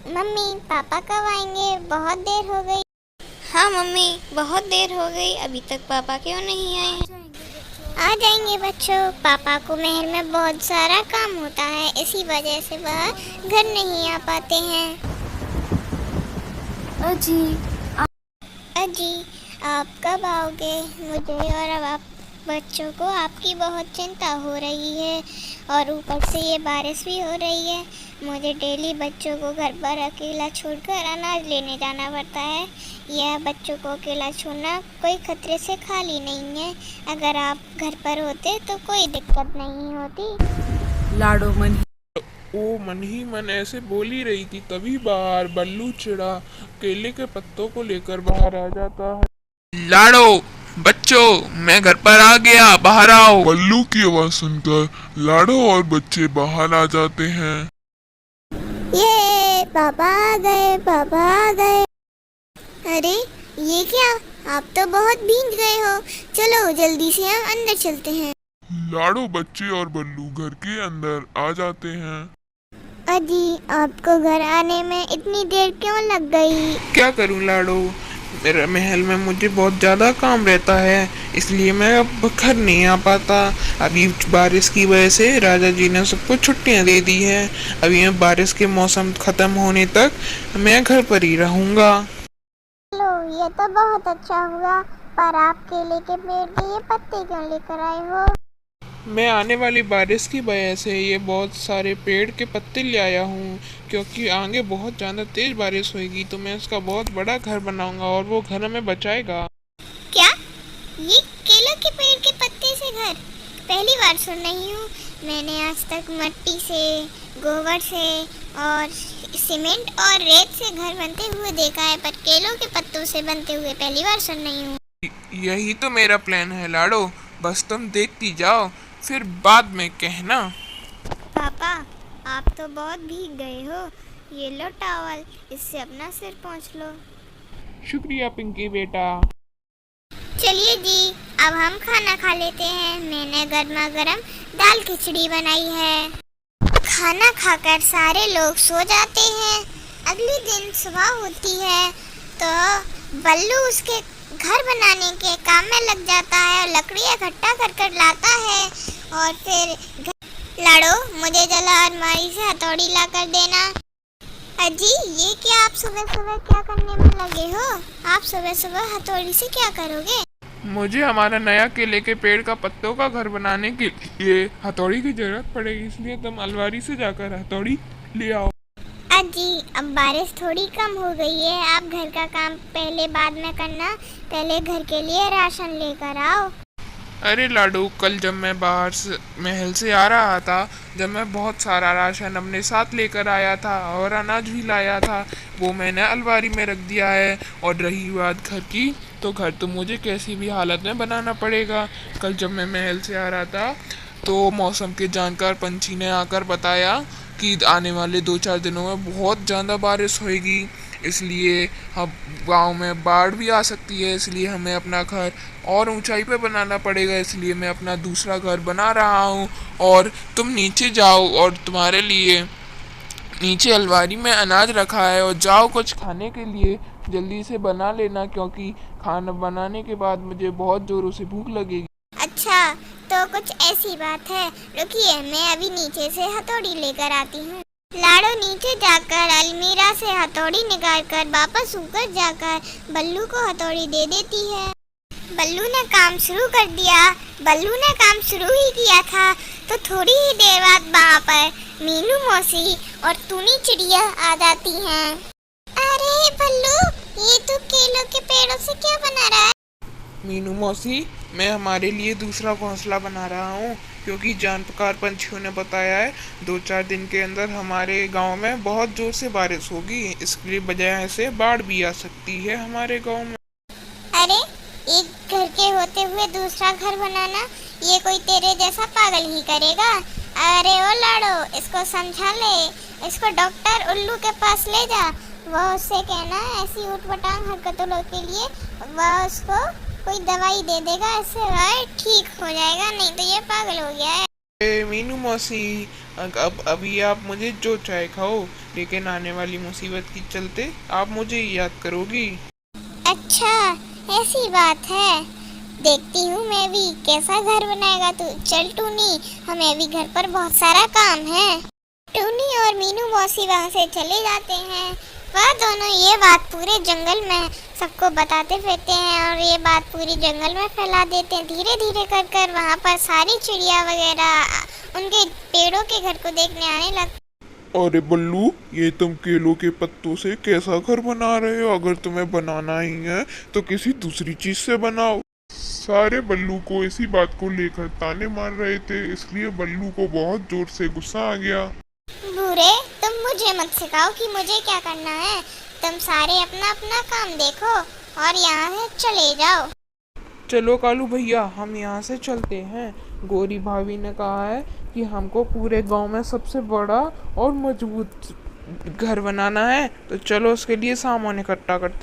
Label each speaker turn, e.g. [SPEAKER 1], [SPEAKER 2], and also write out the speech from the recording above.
[SPEAKER 1] Mummy papa कब आएंगे? बहुत देर हो गई।
[SPEAKER 2] हाँ मम्मी, बहुत देर हो गई, अभी तक पापा क्यों नहीं आए हैं?
[SPEAKER 1] आ जाएंगे बच्चों। पापा को महल में बहुत सारा काम होता है, इसी वजह से वह घर नहीं आ पाते हैं।
[SPEAKER 2] अजी,
[SPEAKER 1] अजी, आप कब आओगे? मुझे और अब आप बच्चों को आपकी बहुत चिंता हो रही है, और ऊपर से ये बारिश भी हो रही है। मुझे डेली बच्चों को घर पर अकेला छोड़कर अनाज लेने जाना पड़ता है। यह बच्चों को अकेला छोड़ना कोई खतरे से खाली नहीं है। अगर आप घर पर होते तो कोई दिक्कत नहीं होती।
[SPEAKER 3] लाडो मन
[SPEAKER 4] वो मन ही मन ऐसे बोल ही रही थी, तभी बाहर बल्लू चिड़ा केले के पत्तों को लेकर बाहर आ जाता है।
[SPEAKER 5] लाडो, बच्चों, मैं घर पर आ गया, बाहर आओ।
[SPEAKER 6] बल्लू की आवाज सुनकर लाडो और बच्चे बाहर आ जाते हैं।
[SPEAKER 1] ये पापा आ गए, पापा आ गए। अरे ये क्या? आप तो बहुत भीग गए हो। चलो जल्दी से हम अंदर चलते हैं।
[SPEAKER 6] लाडो, बच्चे और बल्लू घर के अंदर आ जाते हैं।
[SPEAKER 1] अजी, आपको घर आने में इतनी देर क्यों लग गई?
[SPEAKER 4] क्या करूं लाडो, मेरे महल में मुझे बहुत ज़्यादा काम रहता है, इसलिए मैं अब घर नहीं आ पाता। अभी बारिश की वजह से राजा जी ने सबको छुट्टियां दे दी है। अभी मैं बारिश के मौसम ख़त्म होने तक मैं घर पर ही रहूँगा।
[SPEAKER 1] चलो ये तो बहुत अच्छा हुआ, पर आप केले के पेड़ के ये पत्ते क्यों लेकर आए हो?
[SPEAKER 4] मैं आने वाली बारिश की वजह से ये बहुत सारे पेड़ के पत्ते ले आया हूँ, क्योंकि आगे बहुत ज़्यादा तेज़ बारिश होगी तो मैं उसका बहुत बड़ा घर बनाऊंगा और वो घर हमें बचाएगा।
[SPEAKER 1] क्या? ये केले के पेड़ के पत्ते से घर? पहली बार सुन रही हूँ। मैंने आज तक मिट्टी से, गोबर से और सीमेंट और रेत से घर बनते हुए देखा है, पर केलों के पत्तों से बनते हुए पहली बार सुन रही हूँ।
[SPEAKER 4] यही तो मेरा प्लान है लाडो, बस तुम देखती जाओ, फिर बाद में कहना।
[SPEAKER 1] पापा, आप तो बहुत भीग गए हो। ये लो टॉवल, इससे अपना सिर पोंछ लो।
[SPEAKER 4] शुक्रिया पिंकी बेटा।
[SPEAKER 1] चलिए जी, अब हम खाना खा लेते हैं। मैंने गर्मा गर्म दाल खिचड़ी बनाई है। खाना खाकर सारे लोग सो जाते हैं। अगले दिन सुबह होती है तो बल्लू उसके घर बनाने के काम में लग जाता है और लकड़ियाँ इकट्ठा कर कर लाता है। और फिर लाडो, मुझे जला अलमारी से हथौड़ी ला कर देना। अजी, ये क्या आप सुबह सुबह क्या करने में लगे हो? आप सुबह सुबह हथौड़ी से क्या करोगे?
[SPEAKER 4] मुझे हमारा नया केले के पेड़ का पत्तों का घर बनाने के लिए हथौड़ी की जरूरत पड़ेगी, इसलिए तुम अलमारी से जाकर हथौड़ी ले आओ।
[SPEAKER 1] अजी, अब बारिश थोड़ी कम हो गई है। आप घर का काम पहले बाद में करना। पहले घर के लिए राशन लेकर आओ।
[SPEAKER 4] अरे लाडू, कल जब मैं बाहर से महल से आ रहा था, जब मैं बहुत सारा राशन अपने साथ लेकर आया था और अनाज भी लाया था, वो मैंने अलमारी में रख दिया है। और रही बात घर की, तो घर तो मुझे कैसी भी हालत में बनाना पड़ेगा। कल जब मैं महल से आ रहा था तो मौसम के जानकार पंछी ने आकर बताया कि आने वाले 2-4 दिनों में बहुत ज़्यादा बारिश होगी, इसलिए अब गांव में बाढ़ भी आ सकती है। इसलिए हमें अपना घर और ऊंचाई पे बनाना पड़ेगा, इसलिए मैं अपना दूसरा घर बना रहा हूँ। और तुम नीचे जाओ और तुम्हारे लिए नीचे अलमारी में अनाज रखा है, और जाओ कुछ खाने के लिए जल्दी से बना लेना, क्योंकि खाना बनाने के बाद मुझे बहुत ज़ोरों से भूख लगेगी।
[SPEAKER 1] अच्छा, तो कुछ ऐसी बात है। रुकिए, मैं अभी नीचे से हथौड़ी लेकर आती हूँ। लाडो नीचे जाकर अलमीरा से हथौड़ी निकालकर वापस ऊपर जाकर बल्लू को हथौड़ी दे देती है। बल्लू ने काम शुरू कर दिया। बल्लू ने काम शुरू ही किया था तो थोड़ी ही देर बाद वहाँ पर मीनू मौसी और टूनी चिड़िया आ जाती हैं। अरे बल्लू, ये तू केलों के पेड़ों से क्या बना रहा है?
[SPEAKER 4] मीनू मौसी, मैं हमारे लिए दूसरा घोंसला बना रहा हूँ, क्योंकि जानकार पंछियों ने बताया है 2-4 दिन के अंदर हमारे गांव में बहुत जोर से बारिश होगी, इसकी वजह से बाढ़ भी आ सकती है हमारे गांव में।
[SPEAKER 1] अरे, एक घर के होते हुए दूसरा घर बनाना, ये कोई तेरे जैसा पागल ही करेगा। अरे ओ लाडो, इसको समझा ले, इसको डॉक्टर उल्लू के पास ले जा। वह उससे कहना ऐसी उटपटांग हरकतों के लिए वह उसको कोई दवाई दे देगा, इससे वह ठीक हो जाएगा, नहीं तो ये पागल हो गया है।
[SPEAKER 4] मीनू मौसी, अब अभी आप मुझे जो चाहे खाओ, लेकिन आने वाली मुसीबत के चलते आप मुझे ही याद करोगी।
[SPEAKER 1] अच्छा, ऐसी बात है। देखती हूँ मैं भी कैसा घर बनाएगा तू। चल टूनी, हमें भी घर पर बहुत सारा काम है। टूनी और मीनू मौसी वहाँ से चले जाते हैं। वह दोनों ये बात पूरे जंगल में सबको बताते फिरते हैं और ये बात पूरी जंगल में फैला देते हैं। धीरे धीरे कर कर वहाँ पर सारी चिड़िया वगैरह उनके पेड़ों के घर को देखने आने लगती।
[SPEAKER 6] अरे बल्लू, ये तुम केलों के पत्तों से कैसा घर बना रहे हो? अगर तुम्हें बनाना ही है तो किसी दूसरी चीज से बनाओ। सारे बल्लू को इसी बात को लेकर ताने मार रहे थे, इसलिए बल्लू को बहुत जोर से गुस्सा आ गया।
[SPEAKER 1] बूढ़े, तुम मुझे मत सिखाओ कि मुझे क्या करना है। तुम सारे अपना अपना काम देखो और यहाँ से चले जाओ।
[SPEAKER 4] चलो कालू भैया, हम यहाँ से चलते हैं। गौरी भाभी ने कहा है कि हमको पूरे गांव में सबसे बड़ा और मजबूत घर बनाना है, तो चलो उसके लिए सामान इकट्ठा करते हैं।